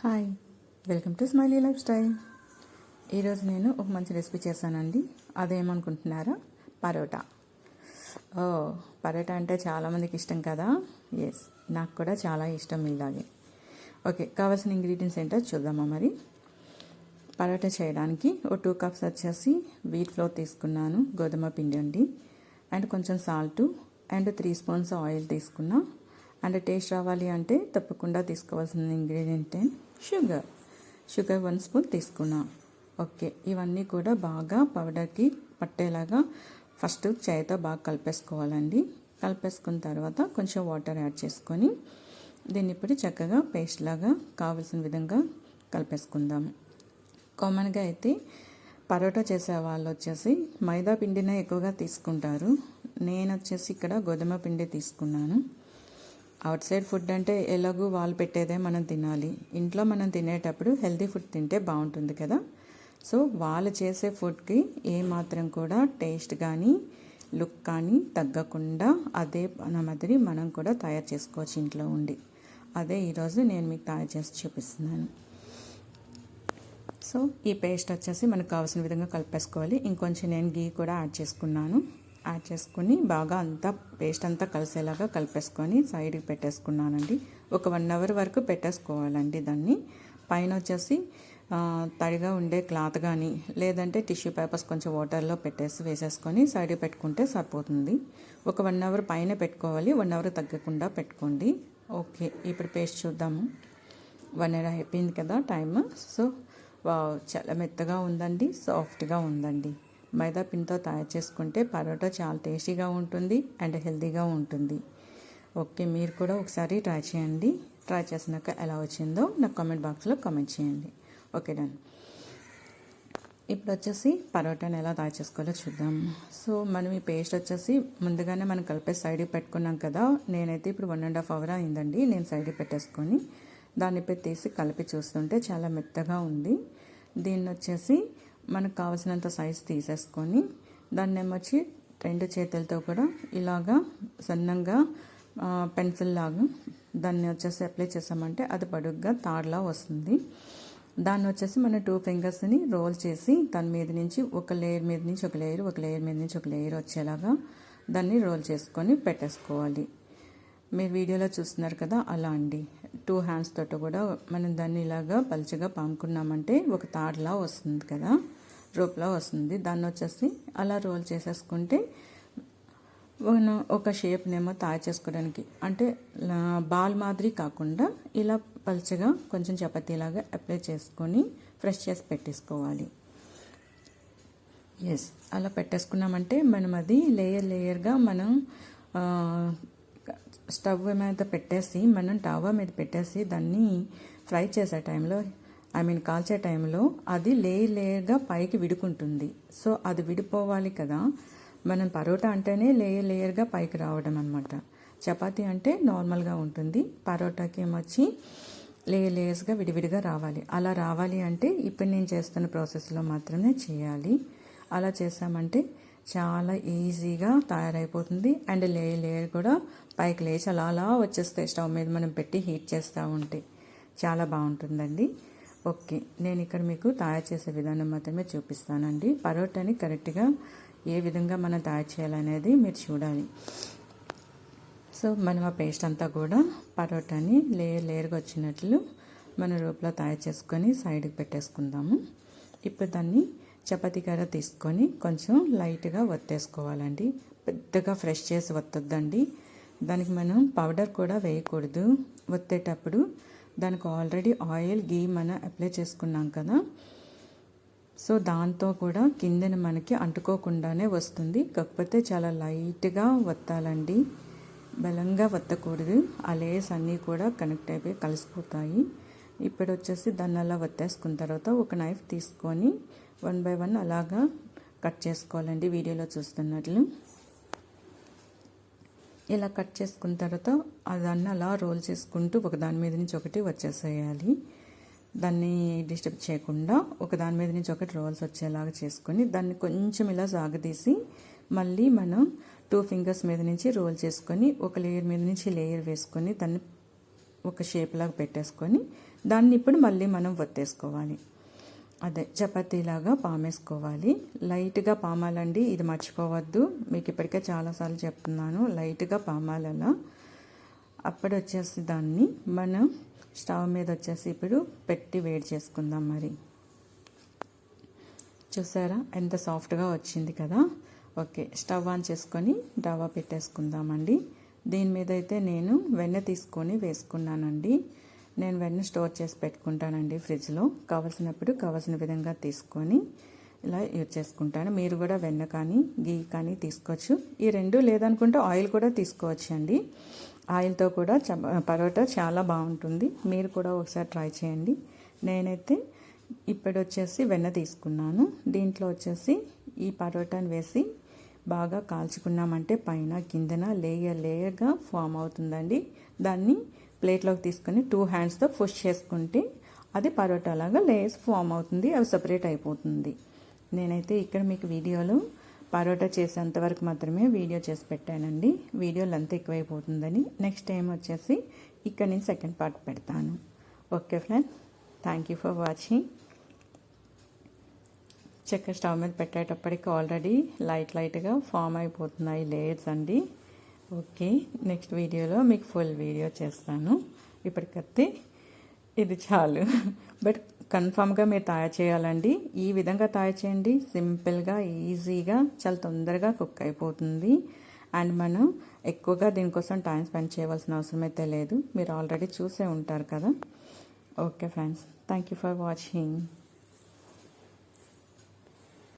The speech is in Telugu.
Hi, welcome to smiley life style. ఈరోజు నేను ఒక మంచి రెసిపీ చేశానండి. అదేమనుకుంటున్నారా? పరోటా. ఓ, పరోటా అంటే చాలామందికి ఇష్టం కదా. ఎస్, నాకు కూడా చాలా ఇష్టం ఇలాగే. ఓకే, కావాల్సిన ఇంగ్రీడియంట్స్ ఏంటో చూద్దామా మరి. పరోటా చేయడానికి ఒక 2 కప్స్ వచ్చేసి వీట్ ఫ్లోర్ తీసుకున్నాను, గోధుమ పిండి అండి. అండ్ కొంచెం సాల్టు అండ్ 3 స్పూన్స్ ఆయిల్ తీసుకున్నా. అండ్ టేస్ట్ రావాలి అంటే తప్పకుండా తీసుకోవాల్సిన ఇంగ్రీడియంట్ షుగర్ 1 స్పూన్ తీసుకున్నా. ఓకే, ఇవన్నీ కూడా బాగా పౌడర్కి పట్టేలాగా ఫస్ట్ చేయితో బాగా కలిపేసుకోవాలండి. కలిపేసుకున్న తర్వాత కొంచెం వాటర్ యాడ్ చేసుకొని దీన్ని ఇప్పుడు చక్కగా పేస్ట్ లాగా కావాల్సిన విధంగా కలిపేసుకుందాము. కామన్గా అయితే పరోటా చేసే వాళ్ళు వచ్చేసి మైదా పిండినే ఎక్కువగా తీసుకుంటారు. నేను వచ్చేసి ఇక్కడ గోధుమ పిండి తీసుకున్నాను. అవుట్ సైడ్ ఫుడ్ అంటే ఎలాగూ వాళ్ళు పెట్టేదే మనం తినాలి. ఇంట్లో మనం తినేటప్పుడు హెల్తీ ఫుడ్ తింటే బాగుంటుంది కదా. సో వాళ్ళు చేసే ఫుడ్కి ఏమాత్రం కూడా టేస్ట్ కానీ లుక్ కానీ తగ్గకుండా అదే మాదిరి మనం కూడా తయారు చేసుకోవచ్చు ఇంట్లో ఉండి. అదే ఈరోజు నేను మీకు తయారు చేసి చూపిస్తున్నాను. సో ఈ పేస్ట్ వచ్చేసి మనకు కావాల్సిన విధంగా కలిపేసుకోవాలి. ఇంకొంచెం నేను గీ కూడా యాడ్ చేసుకుని బాగా అంతా పేస్ట్ అంతా కలిసేలాగా కలిపేసుకొని సైడ్కి పెట్టేసుకున్నానండి. ఒక 1 అవర్ వరకు పెట్టేసుకోవాలండి. దాన్ని పైన వచ్చేసి తడిగా ఉండే క్లాత్ కానీ లేదంటే టిష్యూ పేపర్స్ కొంచెం వాటర్లో వేసేసుకొని సైడ్కి పెట్టుకుంటే సరిపోతుంది. ఒక 1 అవర్ పైన పెట్టుకోవాలి, 1 అవర్ తగ్గకుండా పెట్టుకోండి. ఓకే, ఇప్పుడు పేస్ట్ చూద్దాము. 1 అవర్ అయిపోయింది కదా టైమ్. సో చాలా మెత్తగా ఉందండి, సాఫ్ట్గా ఉందండి. మైదా పిండితో తయారు చేసుకుంటే పరోటా చాలా టేస్టీగా ఉంటుంది అండ్ హెల్తీగా ఉంటుంది. ఓకే, మీరు కూడా ఒకసారి ట్రై చేయండి. ట్రై చేసినాక ఎలా వచ్చిందో నాకు కామెంట్ బాక్స్లో కామెంట్ చేయండి. Okay, done. ఇప్పుడు వచ్చేసి పరోటాని ఎలా తయారు చేసుకోవాలో చూద్దాం. సో మనం ఈ పేస్ట్ వచ్చేసి ముందుగానే మనం కలిపే సైడ్కి పెట్టుకున్నాం కదా. నేనైతే ఇప్పుడు 1.5 అవర్ అయిందండి నేను సైడ్కి పెట్టేసుకొని దాన్ని తీసి కలిపి చూస్తుంటే చాలా మెత్తగా ఉంది. దీన్ని వచ్చేసి మనకు కావాల్సినంత సైజు తీసేసుకొని దాన్ని ఏమొచ్చి 2 చేతులతో కూడా ఇలాగా సన్నంగా పెన్సిల్ లాగా దాన్ని వచ్చేసి అప్లై చేసామంటే అది పొడుగ్గా తాడులా వస్తుంది. దాన్ని వచ్చేసి మన 2 ఫింగర్స్ని రోల్ చేసి దాని మీద నుంచి ఒక లేయర్ మీద నుంచి ఒక లేయర్, ఒక లేయర్ మీద నుంచి ఒక లేయర్ వచ్చేలాగా దాన్ని రోల్ చేసుకొని పెట్టేసుకోవాలి. మీరు వీడియోలో చూస్తున్నారు కదా, అలా అండి. 2 హ్యాండ్స్ తోటి కూడా మనం దాన్ని ఇలాగా పలుచగా పాముకున్నామంటే ఒక తాడులా వస్తుంది కదా, రోప్లా వస్తుంది. దాన్ని వచ్చేసి అలా రోల్ చేసేసుకుంటే ఒక షేప్నేమో తయారు చేసుకోవడానికి అంటే బాల్ మాదిరి కాకుండా ఇలా పలుచగా కొంచెం చపాతీలాగా అప్లై చేసుకొని ఫ్రెష్ చేసి పెట్టేసుకోవాలి. ఎస్, అలా పెట్టేసుకున్నామంటే మనం అది లేయర్గా మనం స్టవ్ మీద పెట్టేసి మనం టవా మీద పెట్టేసి దాన్ని ఫ్రై చేసే టైంలో కాల్చే టైంలో అది లేయర్గా పైకి విడుకుంటుంది. సో అది విడిపోవాలి కదా. మనం పరోటా అంటేనే లేయర్గా పైకి రావడం అనమాట. చపాతీ అంటే నార్మల్గా ఉంటుంది, పరోటాకి ఏమొచ్చి లేయర్స్గా విడివిడిగా రావాలి. అలా రావాలి అంటే ఇప్పుడు నేను చేస్తున్న ప్రాసెస్లో మాత్రమే చేయాలి. అలా చేసామంటే చాలా ఈజీగా తయారైపోతుంది అండ్ లేయర్ కూడా పైకి లేచి అలా వచ్చేస్తాయి. స్టవ్ మీద మనం పెట్టి హీట్ చేస్తూ ఉంటే చాలా బాగుంటుందండి. ఓకే, నేను ఇక్కడ మీకు తయారు చేసే విధానం మాత్రమే చూపిస్తానండి. పరోటాని కరెక్ట్గా ఏ విధంగా మనం తయారు చేయాలనేది మీరు చూడాలి. సో మనం ఆ పేస్ట్ అంతా కూడా పరోటాని లేయర్గా వచ్చినట్లు మన రూపులో తయారు చేసుకొని సైడ్కి పెట్టేసుకుందాము. ఇప్పుడు దాన్ని చపాతీ కర్ర తీసుకొని కొంచెం లైట్గా వత్తేసుకోవాలండి. పెద్దగా ఫ్రెష్ చేసి వత్తొద్దండి. దానికి మనం పౌడర్ కూడా వేయకూడదు. వత్తేటప్పుడు దానికి ఆల్రెడీ ఆయిల్ గీ మనం అప్లై చేసుకున్నాం కదా. సో దాంతో కూడా కిందన మనకి అంటుకోకుండానే వస్తుంది. కాకపోతే చాలా లైట్గా వత్తాలండి, బలంగా వత్తకూడదు. ఆ లేయర్స్ అన్నీ కూడా కనెక్ట్ అయిపోయి కలిసిపోతాయి. ఇప్పుడు వచ్చేసి దాన్ని అలా వత్తేసుకున్న తర్వాత ఒక నైఫ్ తీసుకొని 1 by 1 అలాగా కట్ చేసుకోవాలండి. వీడియోలో చూస్తున్నట్లు ఇలా కట్ చేసుకున్న తర్వాత దాన్ని అలా రోల్ చేసుకుంటూ ఒకదాని మీద నుంచి ఒకటి వచ్చేసేయాలి. దాన్ని డిస్టర్బ్ చేయకుండా ఒకదాని మీద నుంచి ఒకటి రోల్స్ వచ్చేలాగా చేసుకొని దాన్ని కొంచెం ఇలా సాగదీసి మళ్ళీ మనం 2 ఫింగర్స్ మీద నుంచి రోల్ చేసుకొని ఒక లేయర్ మీద నుంచి లేయర్ వేసుకొని దాన్ని ఒక షేప్ లాగా పెట్టేసుకొని దాన్ని ఇప్పుడు మళ్ళీ మనం ఒత్తేసుకోవాలి. అదే చపాతీలాగా పామేసుకోవాలి. లైట్గా పామాలండి, ఇది మర్చిపోవద్దు. మీకు ఇప్పటికే చాలాసార్లు చెప్తున్నాను, లైట్గా పామాలలా. అప్పుడు వచ్చేసి దాన్ని మనం స్టవ్ మీద వచ్చేసి ఇప్పుడు పెట్టి వేడి చేసుకుందాం. మరి చూసారా ఎంత సాఫ్ట్గా వచ్చింది కదా. ఓకే, స్టవ్ ఆన్ చేసుకొని రవ్వ పెట్టేసుకుందామండి. దీని మీద అయితే నేను వెన్న తీసుకొని వేసుకున్నానండి. నేను వెన్న స్టోర్ చేసి పెట్టుకుంటానండి ఫ్రిడ్జ్లో. కావలసినప్పుడు కావలసిన విధంగా తీసుకొని ఇలా యూజ్ చేసుకుంటాను. మీరు కూడా వెన్న కానీ గీ కానీ తీసుకోవచ్చు. ఈ రెండు లేదనుకుంటే ఆయిల్ కూడా తీసుకోవచ్చు అండి. ఆయిల్తో కూడా పరోటా చాలా బాగుంటుంది. మీరు కూడా ఒకసారి ట్రై చేయండి. నేనైతే ఇప్పుడు వచ్చేసి వెన్న తీసుకున్నాను. దీంట్లో వచ్చేసి ఈ పరోటాని వేసి బాగా కాల్చుకున్నామంటే పైన కిందన లేయర్గా ఫామ్ అవుతుందండి. దాన్ని ప్లేట్లోకి తీసుకొని 2 హ్యాండ్స్తో పుష్ చేసుకుంటే అది పరోటా లాగా లేయర్స్ ఫామ్ అవుతుంది. అవి సపరేట్ అయిపోతుంది. నేనైతే ఇక్కడ మీకు వీడియోలో పరోటా చేసేంతవరకు మాత్రమే వీడియో చేసి పెట్టానండి. వీడియో లెంత్ ఎక్కువైపోతుందని. నెక్స్ట్ టైం వచ్చేసి ఇక్కడ నేను సెకండ్ పార్ట్ పెడతాను. Okay friends, thank you for watching. చక్కెర స్టవ్ మీద పెట్టేటప్పటికి ఆల్రెడీ లైట్గా ఫామ్ అయిపోతున్నాయి లేయర్స్ అండి. ఓకే, నెక్స్ట్ వీడియోలో మీకు ఫుల్ వీడియో చేస్తాను. ఇప్పటికైతే ఇది చాలు. బట్ కన్ఫామ్గా మీరు తయారు చేయాలండి. ఈ విధంగా తయారు చేయండి. సింపుల్గా, ఈజీగా, చాలా తొందరగా కుక్ అయిపోతుంది. అండ్ మనం ఎక్కువగా దీనికోసం టైం స్పెండ్ చేయవలసిన అవసరం అయితే లేదు. మీరు ఆల్రెడీ చూసే ఉంటారు కదా. Okay friends, thank you for watching.